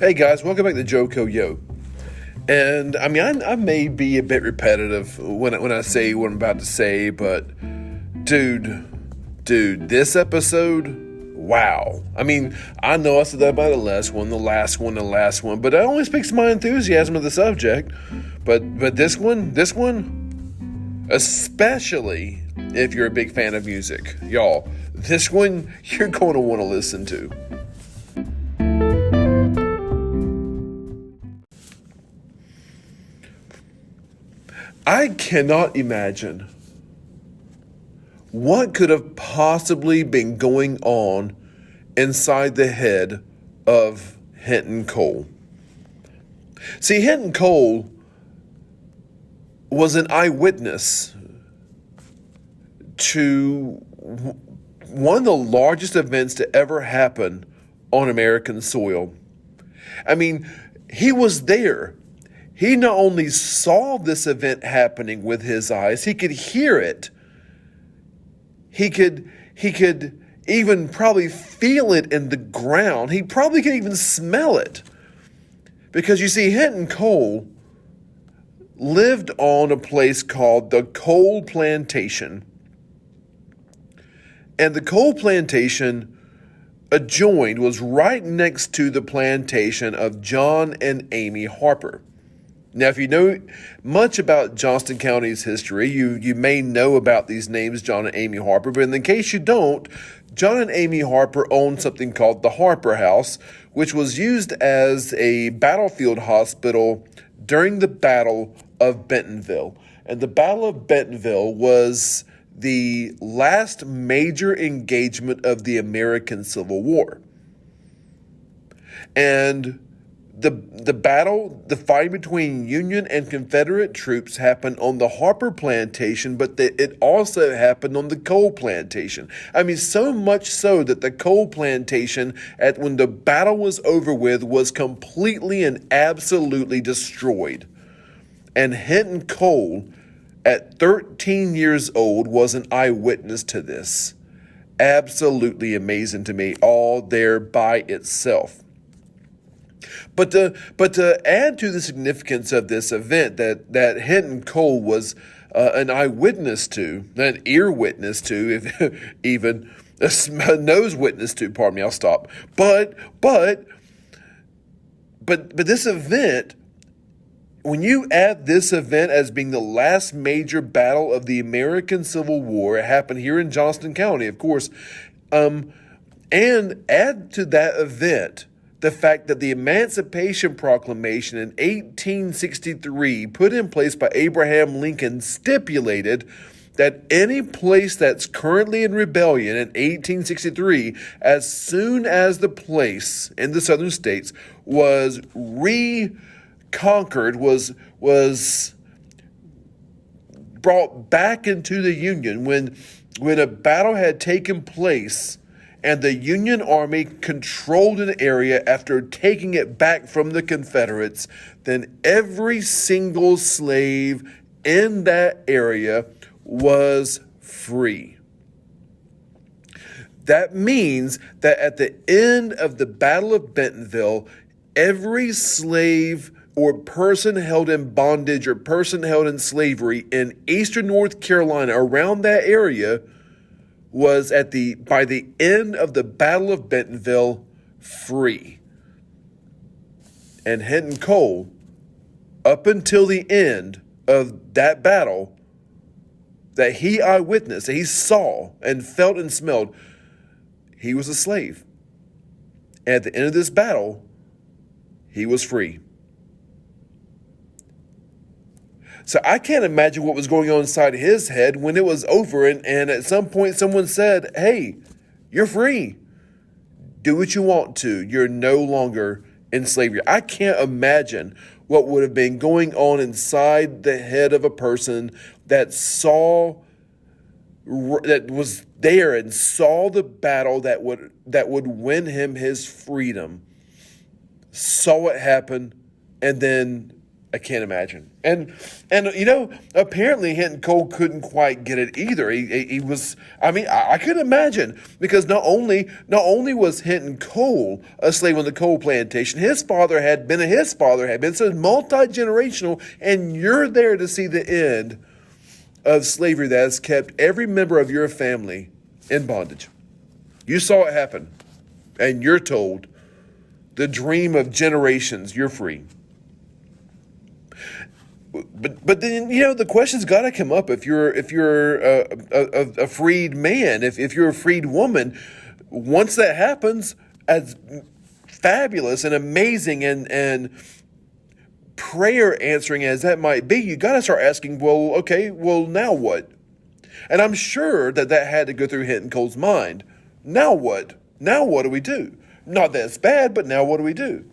Hey guys, welcome back to Joko Yo. And I mean, I may be a bit repetitive when I say what I'm about to say, but dude, this episode, wow. I mean, I know I said that about the last one, but that only speaks to my enthusiasm of the subject. But this one, especially if you're a big fan of music, y'all, this one you're going to want to listen to. I cannot imagine what could have possibly been going on inside the head of Hinton Cole. See, Hinton Cole was an eyewitness to one of the largest events to ever happen on American soil. I mean, he was there. He not only saw this event happening with his eyes, he could hear it. He could even probably feel it in the ground. He probably could even smell it. Because you see, Hinton Cole lived on a place called the Cole Plantation. And the Cole Plantation was right next to the plantation of John and Amy Harper. Now, if you know much about Johnston County's history, you may know about these names, John and Amy Harper, but in case you don't, John and Amy Harper owned something called the Harper House, which was used as a battlefield hospital during the Battle of Bentonville. And the Battle of Bentonville was the last major engagement of the American Civil War. And the fight between Union and Confederate troops happened on the Harper Plantation, but it also happened on the Cole Plantation. I mean, so much so that the Cole Plantation, when the battle was over with, was completely and absolutely destroyed. And Hinton Cole, at 13 years old, was an eyewitness to this. Absolutely amazing to me, all there by itself. But to add to the significance of this event that Hinton Cole was an eyewitness to, an ear witness to, if even a nose witness to, pardon me, I'll stop. But this event, when you add this event as being the last major battle of the American Civil War, it happened here in Johnston County, of course, and add to that event the fact that the Emancipation Proclamation in 1863, put in place by Abraham Lincoln, stipulated that any place that's currently in rebellion in 1863, as soon as the place in the southern states was reconquered, was brought back into the Union, when a battle had taken place and the Union Army controlled an area after taking it back from the Confederates, then every single slave in that area was free. That means that at the end of the Battle of Bentonville, every slave or person held in bondage or person held in slavery in eastern North Carolina, around that area, was by the end of the Battle of Bentonville free. And Hinton Cole, up until the end of that battle, that he eyewitnessed, that he saw and felt and smelled, he was a slave. And at the end of this battle, he was free. So I can't imagine what was going on inside his head when it was over and at some point someone said, hey, you're free. Do what you want to. You're no longer in slavery. I can't imagine what would have been going on inside the head of a person that was there and saw the battle that would win him his freedom, saw it happen, and then I can't imagine. And apparently Hinton Cole couldn't quite get it either. He was, I could imagine, because not only was Hinton Cole a slave on the coal plantation, his father had been, so multi-generational, and you're there to see the end of slavery that has kept every member of your family in bondage. You saw it happen, and you're told the dream of generations, you're free. But then, the question's got to come up if you're a freed man, if you're a freed woman. Once that happens, as fabulous and amazing and prayer answering as that might be, you got to start asking, well, now what? And I'm sure that had to go through Hinton Cole's mind. Now what? Now what do we do? Not that it's bad, but now what do we do?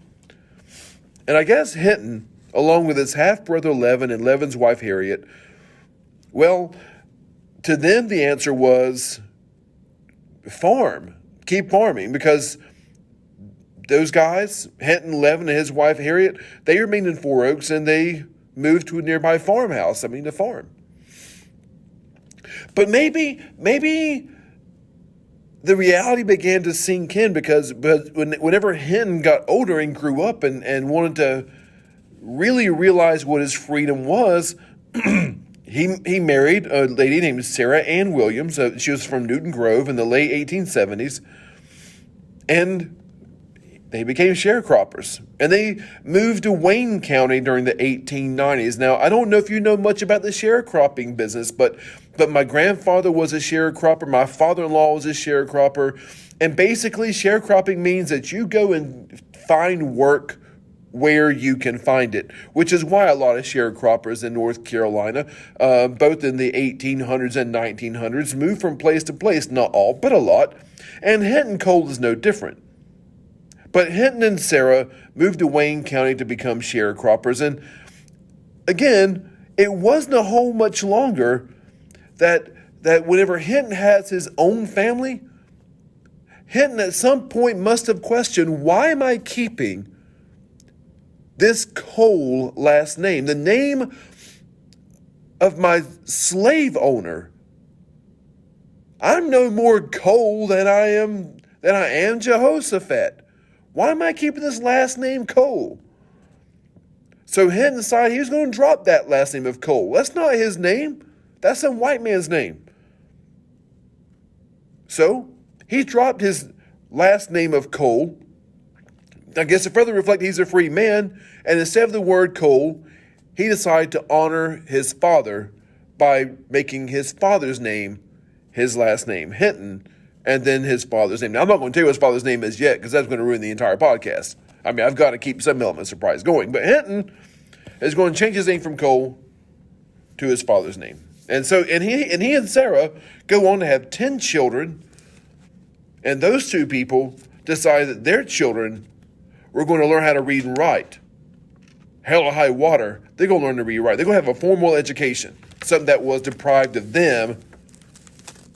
And I guess Hinton, along with his half-brother Levin and Levin's wife Harriet, well, to them the answer was farm. Keep farming, because those guys, Hinton, Levin, and his wife Harriet, they remained in Four Oaks, and they moved to a nearby farmhouse, to farm. But maybe the reality began to sink in, because whenever Hinton got older and grew up and wanted to really realize what his freedom was, he married a lady named Sarah Ann Williams. She was from Newton Grove in the late 1870s, and they became sharecroppers. And they moved to Wayne County during the 1890s. Now, I don't know if you know much about the sharecropping business, but my grandfather was a sharecropper. My father-in-law was a sharecropper. And basically, sharecropping means that you go and find work where you can find it, which is why a lot of sharecroppers in North Carolina, both in the 1800s and 1900s, moved from place to place. Not all, but a lot. And Hinton Cole is no different. But Hinton and Sarah moved to Wayne County to become sharecroppers. And again, it wasn't a whole much longer that whenever Hinton has his own family, Hinton at some point must have questioned, why am I keeping this Cole last name, the name of my slave owner? I'm no more Cole than I am Jehoshaphat. Why am I keeping this last name Cole? So Hinton decided he was going to drop that last name of Cole. That's not his name. That's some white man's name. So he dropped his last name of Cole. I guess to further reflect he's a free man, and instead of the word Cole, he decided to honor his father by making his father's name his last name, Hinton, and then his father's name. Now, I'm not going to tell you what his father's name is yet, because that's going to ruin the entire podcast. I've got to keep some element of surprise going. But Hinton is going to change his name from Cole to his father's name. And so, and he and Sarah go on to have 10 children, and those two people decide that their children were going to learn how to read and write. Hell or high water, they're going to learn to read and write. They're going to have a formal education, something that was deprived of them.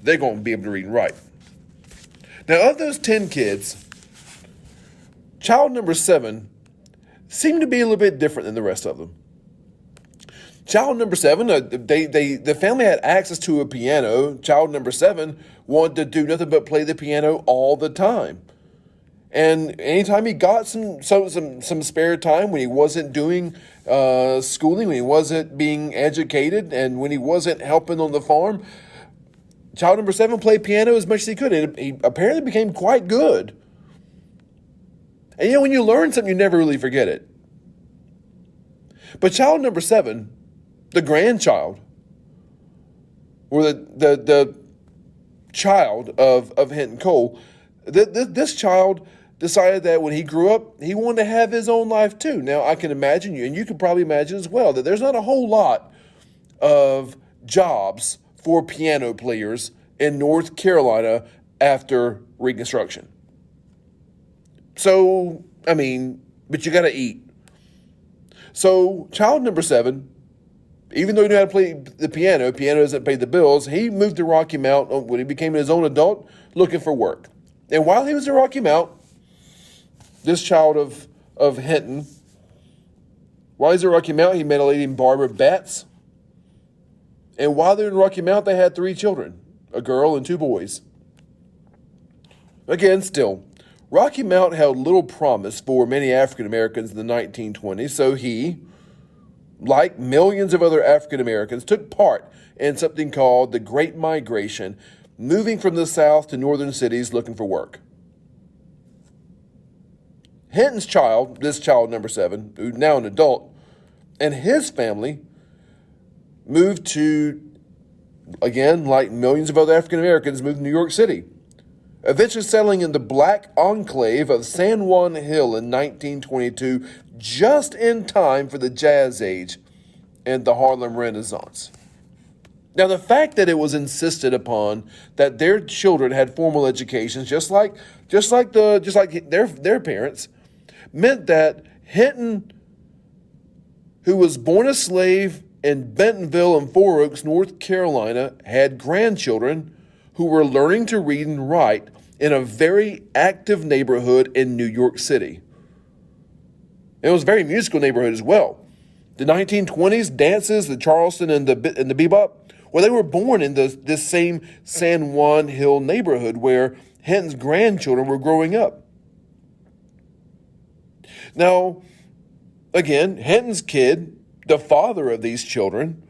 They're going to be able to read and write. Now, of those 10 kids, child number 7 seemed to be a little bit different than the rest of them. Child number 7, the family had access to a piano. Child number 7 wanted to do nothing but play the piano all the time. And anytime he got some spare time, when he wasn't doing schooling, when he wasn't being educated, and when he wasn't helping on the farm, child number 7 played piano as much as he could. And he apparently became quite good. And when you learn something, you never really forget it. But child number 7, the grandchild, or the child of Hinton Cole, this child decided that when he grew up, he wanted to have his own life too. Now, I can imagine and you can probably imagine as well, that there's not a whole lot of jobs for piano players in North Carolina after Reconstruction. So, but you got to eat. So, child number 7, even though he knew how to play the piano doesn't pay the bills, he moved to Rocky Mount when he became his own adult, looking for work. And while he was in Rocky Mount, this child of Hinton While he's at Rocky Mount, he met a lady named Barbara Batts. And while they're in Rocky Mount, they had 3 children, a girl and 2 boys. Again, still, Rocky Mount held little promise for many African Americans in the 1920s, so he, like millions of other African Americans, took part in something called the Great Migration, moving from the South to northern cities looking for work. Hinton's child, this child number 7, who's now an adult, and his family moved to, again, like millions of other African Americans, moved to New York City, eventually settling in the black enclave of San Juan Hill in 1922, just in time for the Jazz Age and the Harlem Renaissance. Now, the fact that it was insisted upon that their children had formal educations, just like their parents, meant that Hinton, who was born a slave in Bentonville and Four Oaks, North Carolina, had grandchildren who were learning to read and write in a very active neighborhood in New York City. It was a very musical neighborhood as well. The 1920s dances, the Charleston and the bebop, well, they were born in this same San Juan Hill neighborhood where Hinton's grandchildren were growing up. Now, again, Hinton's kid, the father of these children,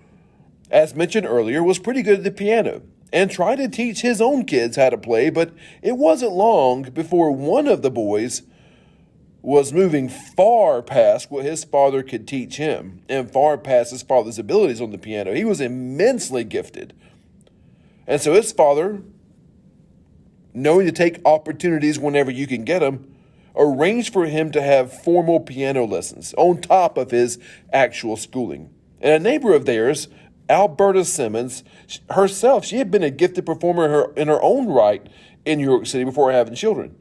as mentioned earlier, was pretty good at the piano and tried to teach his own kids how to play, but it wasn't long before one of the boys was moving far past what his father could teach him and far past his father's abilities on the piano. He was immensely gifted. And so his father, knowing to take opportunities whenever you can get them, arranged for him to have formal piano lessons on top of his actual schooling. And a neighbor of theirs, Alberta Simmons, herself, she had been a gifted performer in her own right in New York City before having children.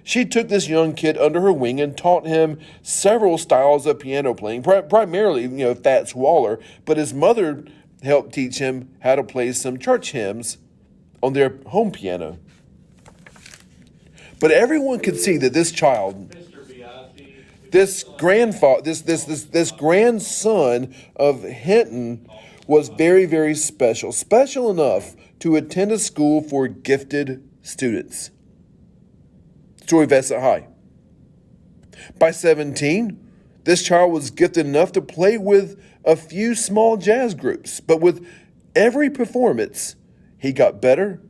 She took this young kid under her wing and taught him several styles of piano playing, primarily, Fats Waller, but his mother helped teach him how to play some church hymns on their home piano. But everyone could see that this child, this grandson of Hinton was very, very special. Special enough to attend a school for gifted students. Vesta High. By 17, this child was gifted enough to play with a few small jazz groups, but with every performance, he got better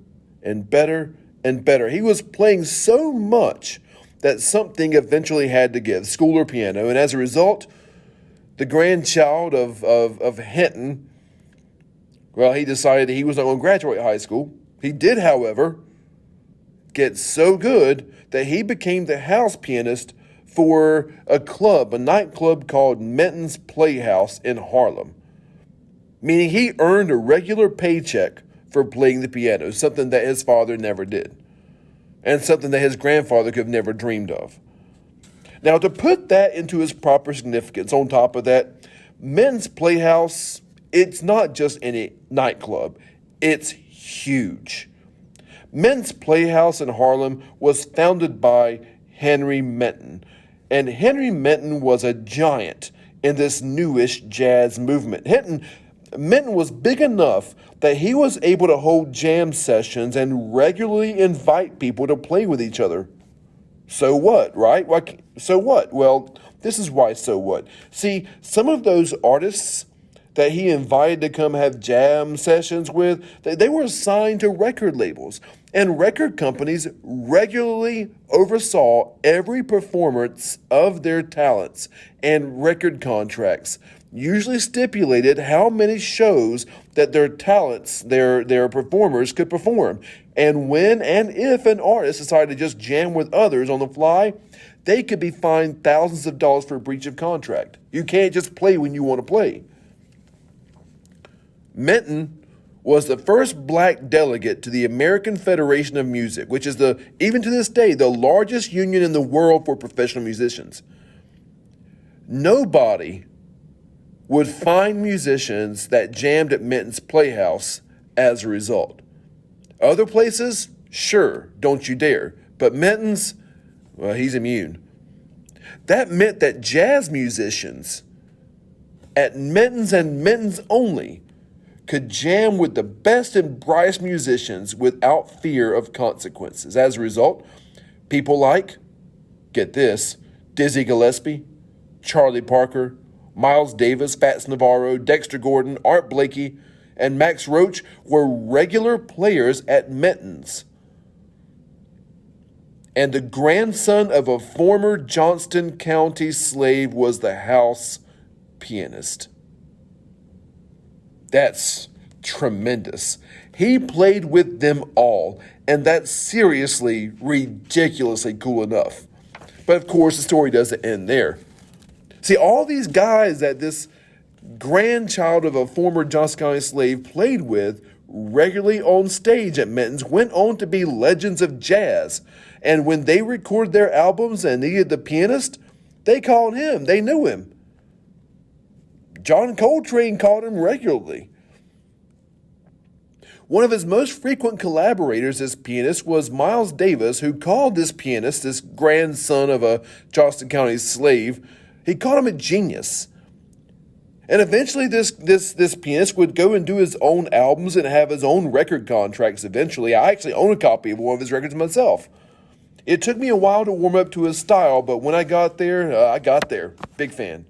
and better and better. He was playing so much that something eventually had to give, school or piano, and as a result, the grandchild of Hinton, well, he decided he was not going to graduate high school. He did, however, get so good that he became the house pianist for a nightclub called Menton's Playhouse in Harlem, meaning he earned a regular paycheck for playing the piano, something that his father never did, and something that his grandfather could have never dreamed of. Now, to put that into its proper significance, on top of that, Menton's Playhouse, it's not just any nightclub, it's huge. Menton's Playhouse in Harlem was founded by Henry Menton, and Henry Menton was a giant in this newish jazz movement. Menton was big enough that he was able to hold jam sessions and regularly invite people to play with each other. So what, right? So what? Well, this is why so what. See, some of those artists that he invited to come have jam sessions with, they were assigned to record labels. And record companies regularly oversaw every performance of their talents, and record contracts usually stipulated how many shows that their talents, their performers could perform. And when and if an artist decided to just jam with others on the fly, they could be fined thousands of dollars for a breach of contract. You can't just play when you want to play. Menton was the first black delegate to the American Federation of Music, which is even to this day, the largest union in the world for professional musicians. Nobody would find musicians that jammed at Menton's Playhouse as a result. Other places, sure, don't you dare. But Menton's, well, he's immune. That meant that jazz musicians at Minton's and Minton's only, could jam with the best and brightest musicians without fear of consequences. As a result, people like, get this, Dizzy Gillespie, Charlie Parker, Miles Davis, Fats Navarro, Dexter Gordon, Art Blakey, and Max Roach were regular players at Minton's. And the grandson of a former Johnston County slave was the house pianist. That's tremendous. He played with them all, and that's seriously, ridiculously cool enough. But of course, the story doesn't end there. See, all these guys that this grandchild of a former Johnston County slave played with regularly on stage at Minton's went on to be legends of jazz. And when they recorded their albums and needed the pianist, they called him. They knew him. John Coltrane called him regularly. One of his most frequent collaborators as pianist was Miles Davis, who called this pianist, this grandson of a Johnston County slave, he called him a genius. And eventually this pianist would go and do his own albums and have his own record contracts eventually. I actually own a copy of one of his records myself. It took me a while to warm up to his style, but when I got there, I got there. Big fan.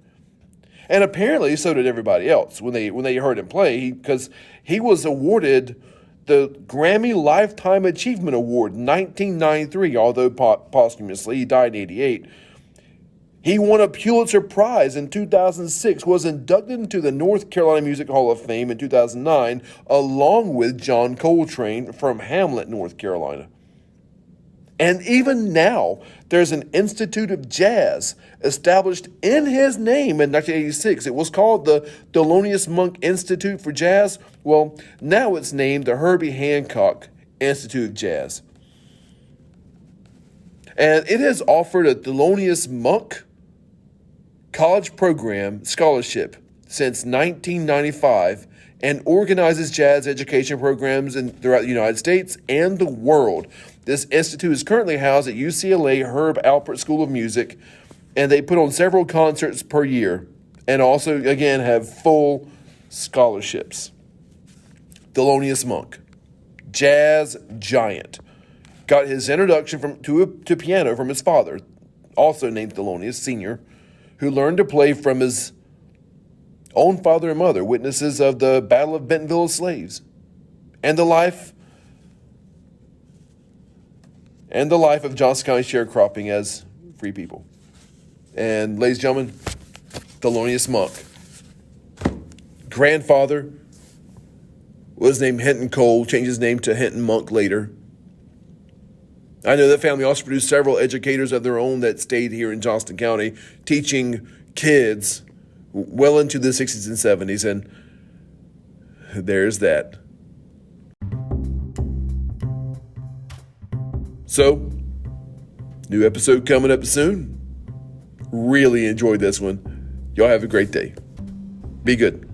And apparently, so did everybody else when they heard him play, because he was awarded the Grammy Lifetime Achievement Award in 1993, although posthumously. He died in 1988. He won a Pulitzer Prize in 2006, was inducted into the North Carolina Music Hall of Fame in 2009, along with John Coltrane from Hamlet, North Carolina. And even now, there's an Institute of Jazz established in his name in 1986. It was called the Thelonious Monk Institute for Jazz. Well, now it's named the Herbie Hancock Institute of Jazz. And it has offered a Thelonious Monk college program scholarship since 1995 and organizes jazz education programs throughout the United States and the world. This institute is currently housed at UCLA Herb Alpert School of Music, and they put on several concerts per year and also, again, have full scholarships. Thelonious Monk, jazz giant, got his introduction to piano from his father, also named Thelonious Sr., who learned to play from his own father and mother, witnesses of the Battle of Bentonville slaves, and the life of Johnston County sharecropping as free people. And ladies and gentlemen, Thelonious Monk. Grandfather was named Hinton Cole, changed his name to Hinton Monk later. I know that family also produced several educators of their own that stayed here in Johnston County, teaching kids well into the 60s and 70s, and there's that. So, new episode coming up soon. Really enjoyed this one. Y'all have a great day. Be good.